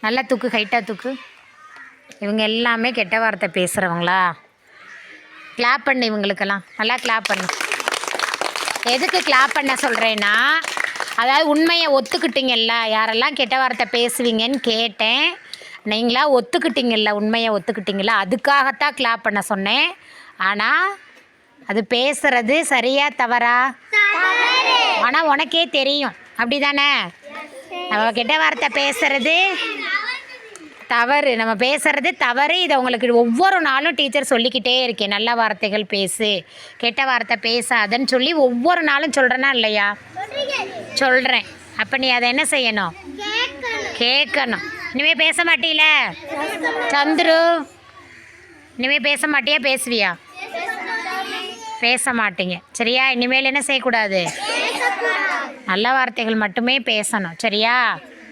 நல்லா தூக்கு, ஹைட்டாக தூக்கு. இவங்க எல்லாமே கெட்ட வார்த்தை பேசுகிறவங்களா? கிளாப் பண்ணு இவங்களுக்கெல்லாம், நல்லா கிளாப் பண்ணு. எதுக்கு கிளாப் பண்ண சொல்கிறேன்னா, அதாவது உண்மையை ஒத்துக்கிட்டீங்கல்ல, யாரெல்லாம் கெட்ட வார்த்தை பேசுவீங்கன்னு கேட்டேன். நீங்களா ஒத்துக்கிட்டீங்கல்ல, உண்மையை ஒத்துக்கிட்டீங்களா, அதுக்காகத்தான் கிளாப் பண்ண சொன்னேன். ஆனால் அது பேசுகிறது சரியா தவறா? ஆனால் உனக்கே தெரியும், அப்படி தானே? நம்ம கெட்ட வார்த்தை பேசுகிறது தவறு, நம்ம பேசுகிறது தவறு. இதை உங்களுக்கு ஒவ்வொரு நாளும் டீச்சர் சொல்லிக்கிட்டே இருக்கேன். நல்ல வார்த்தைகள் பேசு, கெட்ட வார்த்தை பேசாதன்னு சொல்லி ஒவ்வொரு நாளும் சொல்கிறேன்னா இல்லையா? சொல்கிறேன். அப்போ நீ அதை என்ன செய்யணும்? கேட்கணும். இனிமேல் பேச மாட்டீல சந்துரு? இனிமேல் பேச மாட்டியா, பேசுவியா? பேச மாட்டீங்க, சரியா? இனிமேல் என்ன செய்யக்கூடாது? நல்ல வார்த்தைகள் மட்டுமே பேசணும், சரியா?